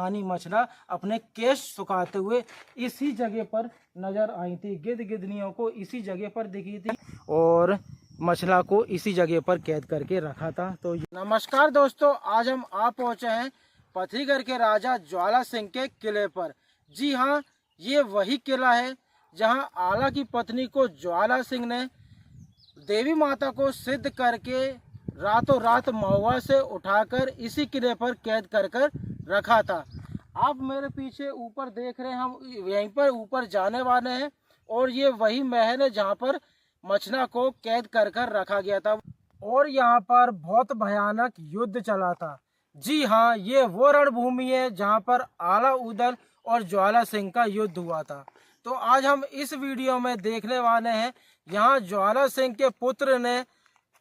रानी मछला अपने केश सुखाते हुए इसी जगह पर नजर आई थी। गिद्धनियों को इसी जगह पर दिखी थी और मछला को इसी जगह पर कैद करके रखा था। तो नमस्कार दोस्तों, आज हम आ पहुंचे हैं पथरीगढ़ के राजा ज्वाला सिंह के किले पर। जी हाँ, ये वही किला है जहां आला की पत्नी को ज्वाला सिंह ने देवी माता को सिद्ध करके रातों रात महुआ से उठाकर इसी किले पर कैद कर रखा था। आप मेरे पीछे ऊपर देख रहे हैं, हम यहीं पर ऊपर जाने वाले हैं और ये वही महल है जहाँ पर मछला को कैद कर रखा गया था और यहाँ पर बहुत भयानक युद्ध चला था। जी हाँ, ये वो रणभूमि है जहाँ पर आला उदल और ज्वाला सिंह का युद्ध हुआ था। तो आज हम इस वीडियो में देखने वाले हैं, यहाँ ज्वाला सिंह के पुत्र ने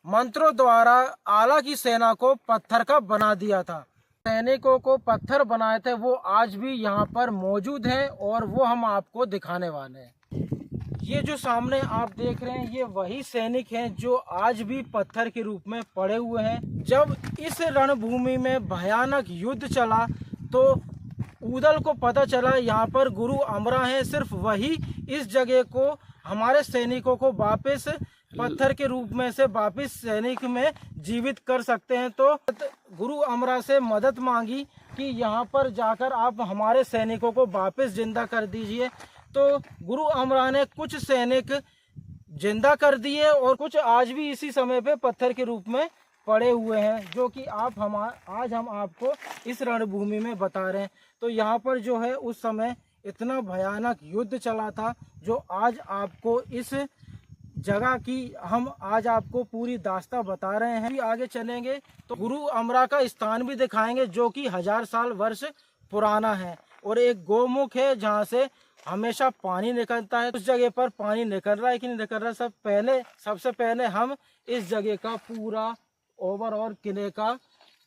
मंत्रों द्वारा आला की सेना को पत्थर का बना दिया था। सैनिकों को पत्थर बनाए थे, वो आज भी यहाँ पर मौजूद हैं और वो हम आपको दिखाने वाले हैं। ये जो सामने आप देख रहे हैं, ये वही सैनिक हैं जो आज भी पत्थर के रूप में पड़े हुए हैं। जब इस रणभूमि में भयानक युद्ध चला तो उदल को पता चला यहाँ पर गुरु अमरा हैं, सिर्फ वही इस जगह को हमारे सैनिकों को वापस पत्थर के रूप में से वापस सैनिक में जीवित कर सकते हैं। तो गुरु अमरा से मदद मांगी कि यहाँ पर जाकर आप हमारे सैनिकों को वापस जिंदा कर दीजिए। तो गुरु अमरा ने कुछ सैनिक जिंदा कर दिए और कुछ आज भी इसी समय पे पत्थर के रूप में पड़े हुए हैं, जो कि आज हम आपको इस रणभूमि में बता रहे हैं। तो यहाँ पर जो है उस समय इतना भयानक युद्ध चला था, जो आज आपको इस जगह की हम आज आपको पूरी दास्तां बता रहे हैं। आगे चलेंगे तो गुरु अमरा का स्थान भी दिखाएंगे, जो कि 1000 साल वर्ष पुराना है और एक गौमुख है जहाँ से हमेशा पानी निकलता है। उस जगह पर पानी निकल रहा है कि नहीं निकल रहा, सबसे पहले हम इस जगह का पूरा ओवरऑल किले का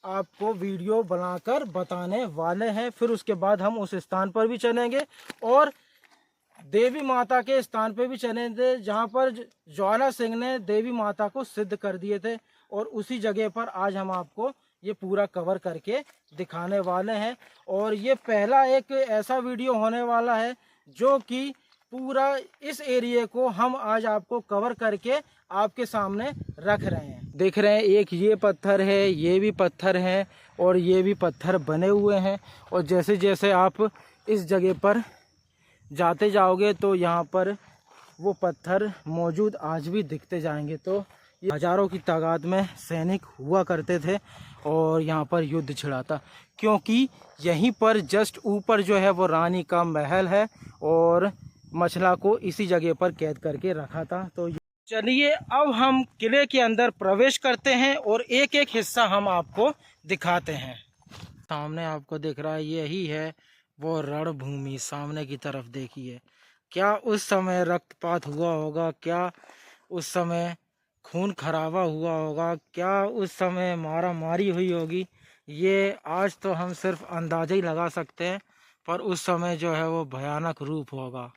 आपको वीडियो बनाकर बताने वाले हैं। फिर उसके बाद हम उस स्थान पर भी चलेंगे और देवी माता के स्थान पे भी चलेंगे जहाँ पर ज्वाला सिंह ने देवी माता को सिद्ध कर दिए थे, और उसी जगह पर आज हम आपको ये पूरा कवर करके दिखाने वाले हैं। और ये पहला एक ऐसा वीडियो होने वाला है जो कि पूरा इस एरिया को हम आज आपको कवर करके आपके सामने रख रहे हैं। देख रहे हैं, एक ये पत्थर है, ये भी पत्थर है और ये भी पत्थर बने हुए हैं। और जैसे जैसे आप इस जगह पर जाते जाओगे तो यहाँ पर वो पत्थर मौजूद आज भी दिखते जाएंगे। तो ये हजारों की तादाद में सैनिक हुआ करते थे और यहाँ पर युद्ध छिड़ा था, क्योंकि यहीं पर जस्ट ऊपर जो है वो रानी का महल है और मछला को इसी जगह पर कैद करके रखा था। तो चलिए अब हम किले के अंदर प्रवेश करते हैं और एक एक हिस्सा हम आपको दिखाते हैं। सामने आपको दिख रहा है, यही है वो रणभूमि। सामने की तरफ देखिए, क्या उस समय रक्तपात हुआ होगा, क्या उस समय खून खराबा हुआ होगा, क्या उस समय मारा मारी हुई होगी, ये आज तो हम सिर्फ अंदाजा ही लगा सकते हैं, पर उस समय जो है वो भयानक रूप होगा।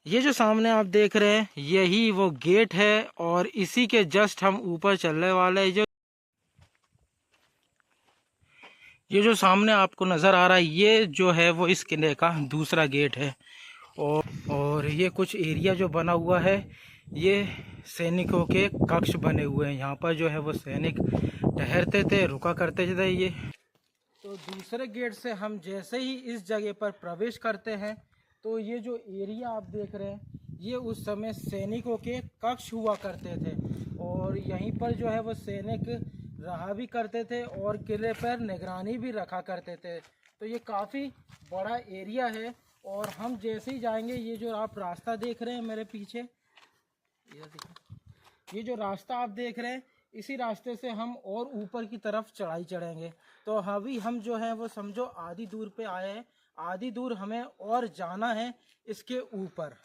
ये जो सामने आप देख रहे हैं, यही वो गेट है और इसी के जस्ट हम ऊपर चलने वाले हैं। ये जो सामने आपको नज़र आ रहा है, ये जो है वो इस किले का दूसरा गेट है। और ये कुछ एरिया जो बना हुआ है, ये सैनिकों के कक्ष बने हुए हैं। यहाँ पर जो है वो सैनिक ठहरते थे, रुका करते थे। ये तो दूसरे गेट से हम जैसे ही इस जगह पर प्रवेश करते हैं, तो ये जो एरिया आप देख रहे हैं, ये उस समय सैनिकों के कक्ष हुआ करते थे और यहीं पर जो है वो सैनिक रहा भी करते थे और किले पर निगरानी भी रखा करते थे। तो ये काफ़ी बड़ा एरिया है और हम जैसे ही जाएंगे, ये जो आप रास्ता देख रहे हैं मेरे पीछे, ये जो रास्ता आप देख रहे हैं, इसी रास्ते से हम और ऊपर की तरफ चढ़ाई चढ़ेंगे। तो अभी हम जो है वो समझो आधी दूर पे आए हैं, आधी दूर हमें और जाना है इसके ऊपर।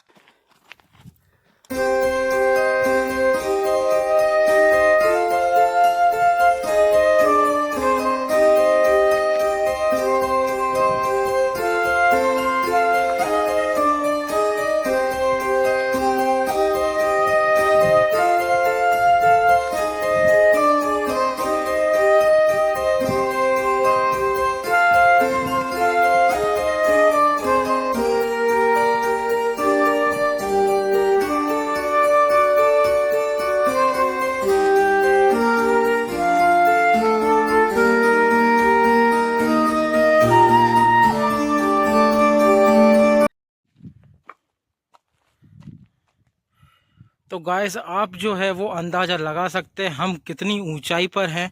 गाइस आप जो है वो अंदाज़ा लगा सकते हैं हम कितनी ऊंचाई पर हैं।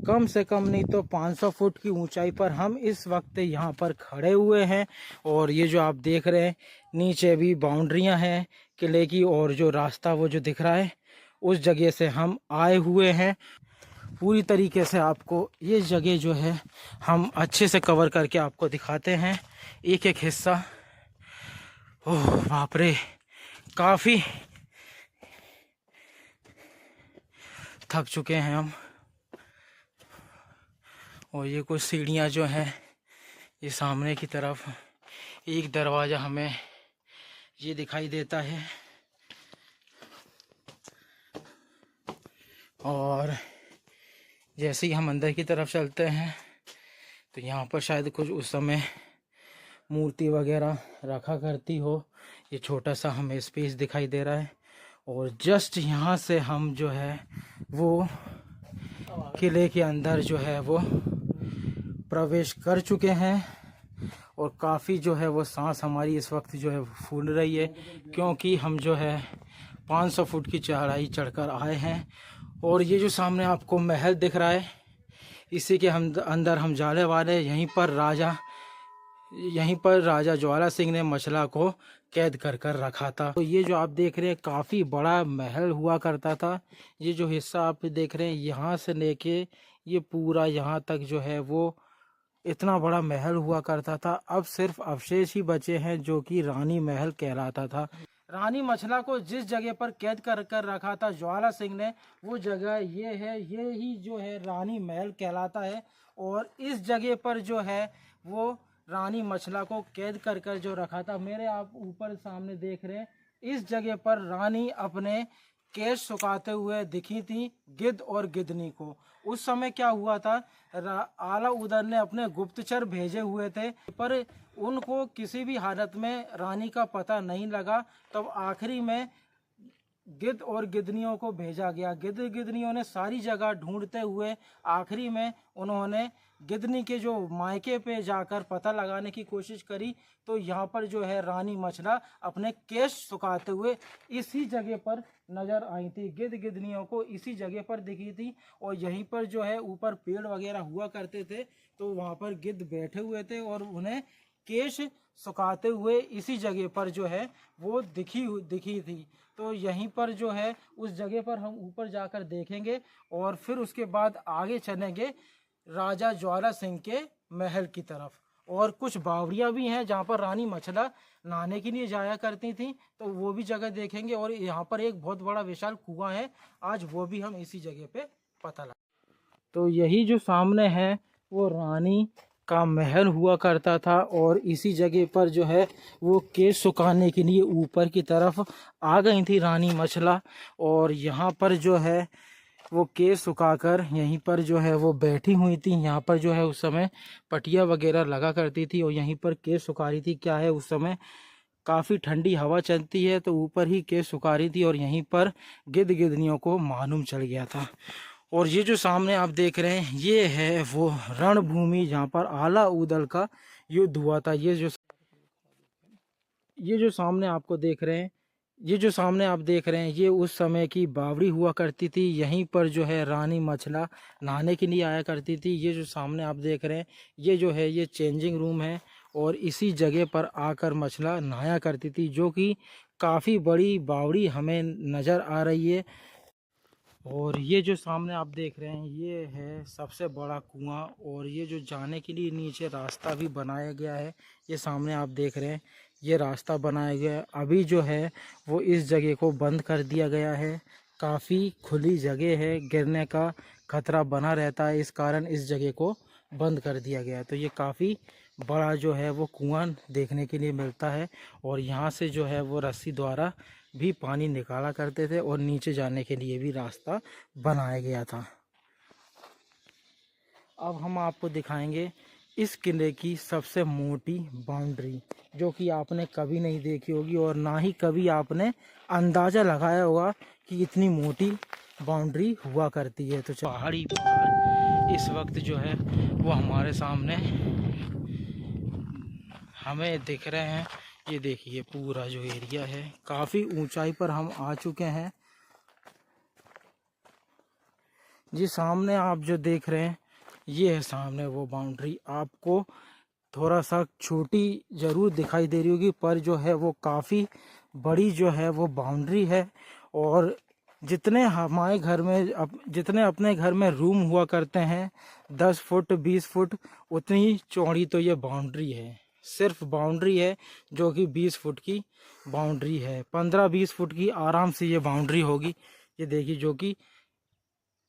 कम से कम नहीं तो 500 फुट की ऊंचाई पर हम इस वक्त यहाँ पर खड़े हुए हैं। और ये जो आप देख रहे हैं नीचे भी बाउंड्रियाँ हैं किले की, और जो रास्ता वो जो दिख रहा है उस जगह से हम आए हुए हैं। पूरी तरीके से आपको ये जगह जो है हम अच्छे से कवर करके आपको दिखाते हैं एक एक हिस्सा। ओह बाप रे, काफ़ी थक चुके हैं हम। और ये कुछ सीढ़ियाँ जो हैं ये सामने की तरफ एक दरवाज़ा हमें ये दिखाई देता है। और जैसे ही हम अंदर की तरफ चलते हैं तो यहाँ पर शायद कुछ उस समय मूर्ति वगैरह रखा करती हो। ये छोटा सा हमें स्पेस दिखाई दे रहा है। और जस्ट यहाँ से हम जो है वो किले के अंदर जो है वो प्रवेश कर चुके हैं। और काफ़ी जो है वो सांस हमारी इस वक्त जो है फूल रही है, क्योंकि हम जो है 500 फुट की चढ़ाई चढ़कर आए हैं। और ये जो सामने आपको महल दिख रहा है इसी के हम अंदर हम जाने वाले। यहीं पर राजा ज्वाला सिंह ने मछला को कैद कर रखा था। तो ये जो आप देख रहे हैं काफ़ी बड़ा महल हुआ करता था। ये जो हिस्सा आप देख रहे हैं यहाँ से लेके ये पूरा यहाँ तक जो है वो इतना बड़ा महल हुआ करता था। अब सिर्फ अवशेष ही बचे हैं जो कि रानी महल कहलाता था। रानी मछला को जिस जगह पर कैद कर रखा था ज्वाला सिंह ने, वो जगह ये है, ये ही जो है रानी महल कहलाता है। और इस जगह पर जो है वो रानी मछला को कैद कर जो रखा था। मेरे आप ऊपर सामने देख रहे हैं इस जगह पर रानी अपने केश सुखाते हुए दिखी थी गिद्ध और गिद्धनी को। उस समय क्या हुआ था, आला उदर ने अपने गुप्तचर भेजे हुए थे पर उनको किसी भी हालत में रानी का पता नहीं लगा। तब आखिरी में गिद्ध और गिद्धनियों को भेजा गया। गिद्ध गिद्धनियों ने सारी जगह ढूंढते हुए आखिरी में उन्होंने गिद्धनी के जो मायके पे जाकर पता लगाने की कोशिश करी। तो यहाँ पर जो है रानी मछला अपने केश सुखाते हुए इसी जगह पर नजर आई थी। गिद्ध गिद्धनियों को इसी जगह पर दिखी थी। और यहीं पर जो है ऊपर पेड़ वगैरह हुआ करते थे तो वहाँ पर गिद्ध बैठे हुए थे और उन्हें केश सुखाते हुए इसी जगह पर जो है वो दिखी थी। तो यहीं पर जो है उस जगह पर हम ऊपर जाकर देखेंगे और फिर उसके बाद आगे चलेंगे राजा ज्वाला सिंह के महल की तरफ। और कुछ बावड़ियाँ भी हैं जहाँ पर रानी मछला नहाने के लिए जाया करती थी, तो वो भी जगह देखेंगे। और यहाँ पर एक बहुत बड़ा विशाल कुआं है, आज वो भी हम इसी जगह पे पता लगा। तो यही जो सामने है वो रानी का महल हुआ करता था। और इसी जगह पर जो है वो केश सुखाने के लिए ऊपर की तरफ आ गई थी रानी मछला। और यहाँ पर जो है वो केश सुखाकर यहीं पर जो है वो बैठी हुई थी। यहाँ पर जो है उस समय पटिया वगैरह लगा करती थी और यहीं पर केश सुखा रही थी। क्या है उस समय काफ़ी ठंडी हवा चलती है तो ऊपर ही केश सुखा रही थी और यहीं पर गिद्ध गिद्धनियों को मालूम चल गया था। और ये जो सामने आप देख रहे हैं ये है वो रणभूमि जहाँ पर आला उदल का युद्ध हुआ था। ये जो सामने आपको देख रहे हैं, ये जो सामने आप देख रहे हैं ये उस समय की बावड़ी हुआ करती थी। यहीं पर जो है रानी मछला नहाने के लिए आया करती थी। ये जो सामने आप देख रहे हैं ये जो है ये चेंजिंग रूम है और इसी जगह पर आकर मछला नहाया करती थी, जो कि काफ़ी बड़ी बावड़ी हमें नज़र आ रही है। और ये जो सामने आप देख रहे हैं ये है सबसे बड़ा कुआं। और ये जो जाने के लिए नीचे रास्ता भी बनाया गया है, ये सामने आप देख रहे हैं ये रास्ता बनाया गया है। अभी जो है वो इस जगह को बंद कर दिया गया है। काफ़ी खुली जगह है, गिरने का खतरा बना रहता है, इस कारण इस जगह को बंद कर दिया गया है। तो ये काफ़ी बड़ा जो है वो कुआं देखने के लिए मिलता है। और यहाँ से जो है वो रस्सी द्वारा भी पानी निकाला करते थे और नीचे जाने के लिए भी रास्ता बनाया गया था। अब हम आपको दिखाएंगे इस किले की सबसे मोटी बाउंड्री, जो कि आपने कभी नहीं देखी होगी और ना ही कभी आपने अंदाज़ा लगाया होगा कि इतनी मोटी बाउंड्री हुआ करती है। तो पहाड़ी पहाड़ इस वक्त जो है वो हमारे सामने हमें दिख रहे हैं। ये देखिए पूरा जो एरिया है, काफ़ी ऊंचाई पर हम आ चुके हैं जी सामने आप जो देख रहे हैं ये है सामने वो बाउंड्री। आपको थोड़ा सा छोटी ज़रूर दिखाई दे रही होगी, पर जो है वो काफ़ी बड़ी जो है वो बाउंड्री है। और जितने हमारे घर में जितने अपने घर में रूम हुआ करते हैं 10 फुट 20 फुट, उतनी चौड़ी तो ये बाउंड्री है। सिर्फ बाउंड्री है जो कि 20 फुट की बाउंड्री है। 15-20 फुट की आराम से ये बाउंड्री होगी। ये देखिए जो कि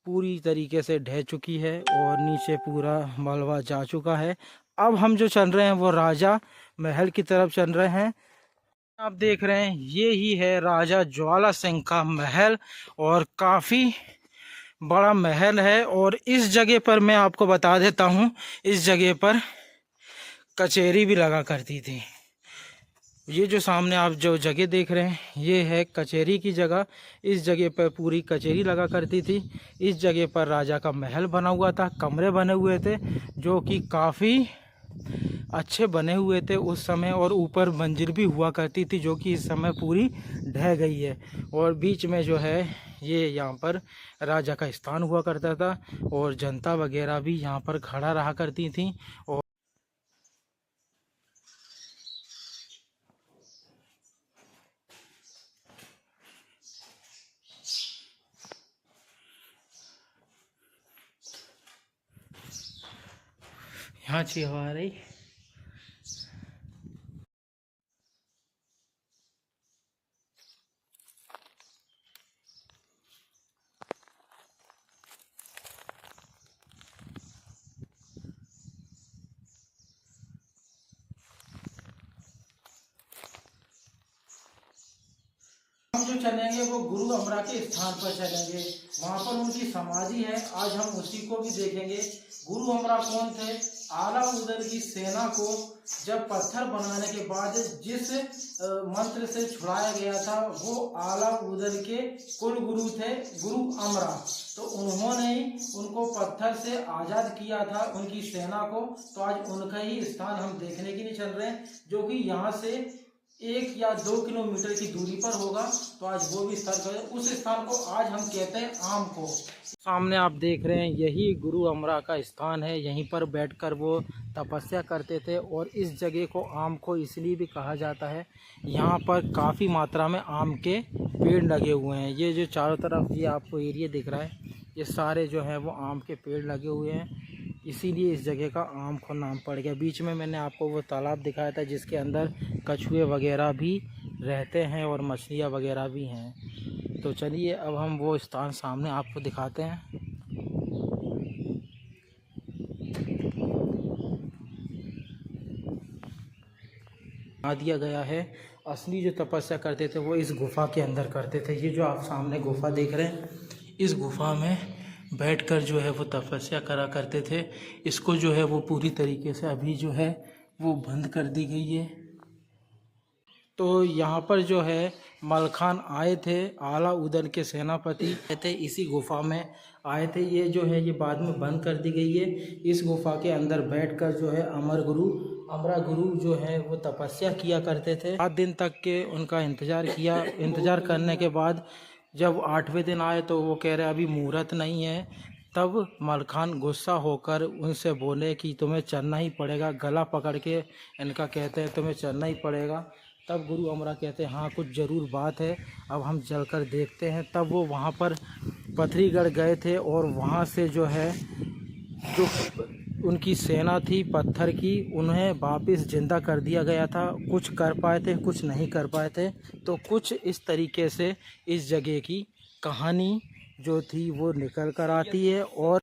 पूरी तरीके से ढह चुकी है और नीचे पूरा मलबा जा चुका है। अब हम जो चल रहे हैं वो राजा महल की तरफ चल रहे हैं। आप देख रहे हैं ये ही है राजा ज्वाला सिंह का महल, और काफ़ी बड़ा महल है। और इस जगह पर मैं आपको बता देता हूँ, इस जगह पर कचहरी भी लगा करती थी। ये जो सामने आप जो जगह देख रहे हैं ये है कचहरी की जगह। इस जगह पर पूरी कचहरी लगा करती थी। इस जगह पर राजा का महल बना हुआ था, कमरे बने हुए थे जो कि काफ़ी अच्छे बने हुए थे उस समय। और ऊपर मंजिल भी हुआ करती थी जो कि इस समय पूरी ढह गई है। और बीच में जो है ये यहाँ पर राजा का स्थान हुआ करता था, और जनता वगैरह भी यहाँ पर खड़ा रहा करती थी। और यहाँ अच्छी हवा आ रही। हम जो चलेंगे वो गुरु अमरा के स्थान पर चलेंगे। वहाँ पर उनकी समाधि है, आज हम उसी को भी देखेंगे। गुरु अमरा कौन थे? आला उदल की सेना को जब पत्थर बनाने के बाद जिस मंत्र से छुड़ाया गया था वो आला उदल के कुल गुरु थे, गुरु अमरा। तो उन्होंने ही उनको पत्थर से आजाद किया था, उनकी सेना को। तो आज उनका ही स्थान हम देखने के लिए चल रहे हैं, जो कि यहाँ से 1 या 2 किलोमीटर की दूरी पर होगा। तो आज वो भी स्थल है, उस स्थान को आज हम कहते हैं आम को। सामने आप देख रहे हैं यही गुरु अमरा का स्थान है। यहीं पर बैठकर वो तपस्या करते थे, और इस जगह को आम को इसलिए भी कहा जाता है, यहाँ पर काफ़ी मात्रा में आम के पेड़ लगे हुए हैं। ये जो चारों तरफ ये आपको एरिया दिख रहा है ये सारे जो है वो आम के पेड़ लगे हुए हैं, इसीलिए इस जगह का आम को नाम पड़ गया। बीच में मैंने आपको वो तालाब दिखाया था जिसके अंदर कछुए वगैरह भी रहते हैं और मछलियाँ वगैरह भी हैं। तो चलिए अब हम वो स्थान सामने आपको दिखाते हैं। बना दिया गया है। असली जो तपस्या करते थे वो इस गुफा के अंदर करते थे। ये जो आप सामने गुफा देख रहे हैं, इस गुफा में बैठकर जो है वो तपस्या करा करते थे। इसको जो है वो पूरी तरीके से अभी जो है वो बंद कर दी गई है। तो यहाँ पर जो है मलखान आए थे, आला उदल के सेनापति थे, इसी गुफा में आए थे। ये जो है ये बाद में बंद कर दी गई है। इस गुफा के अंदर बैठकर जो है अमरा गुरु जो है वो तपस्या किया करते थे। 7 दिन तक के उनका इंतज़ार किया। इंतज़ार करने के बाद जब 8वें दिन आए तो वो कह रहे अभी मुहूर्त नहीं है। तब मलखान गुस्सा होकर उनसे बोले कि तुम्हें चलना ही पड़ेगा। गला पकड़ के इनका कहते हैं तुम्हें चलना ही पड़ेगा। तब गुरु अमरा कहते हैं हाँ कुछ ज़रूर बात है, अब हम चलकर देखते हैं। तब वो वहाँ पर पथरीगढ़ गए थे, और वहाँ से जो है जो उनकी सेना थी पत्थर की, उन्हें वापस जिंदा कर दिया गया था। कुछ कर पाए थे, कुछ नहीं कर पाए थे। तो कुछ इस तरीके से इस जगह की कहानी जो थी वो निकल कर आती है। और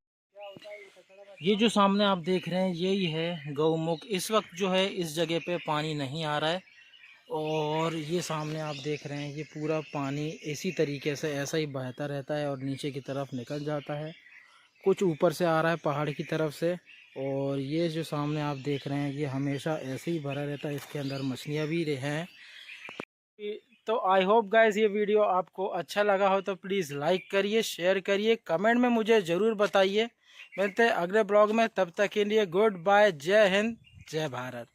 ये जो सामने आप देख रहे हैं यही है गौमुख। इस वक्त जो है इस जगह पे पानी नहीं आ रहा है, और ये सामने आप देख रहे हैं ये पूरा पानी इसी तरीके से ऐसा ही बहता रहता है और नीचे की तरफ निकल जाता है। कुछ ऊपर से आ रहा है पहाड़ की तरफ से, और ये जो सामने आप देख रहे हैं ये हमेशा ऐसे ही भरा रहता है। इसके अंदर मछलियाँ भी हैं। तो आई होप गाइस ये वीडियो आपको अच्छा लगा हो तो प्लीज़ लाइक करिए, शेयर करिए, कमेंट में मुझे ज़रूर बताइए। मिलते हैं अगले ब्लॉग में, तब तक के लिए गुड बाय, जय हिंद, जय भारत।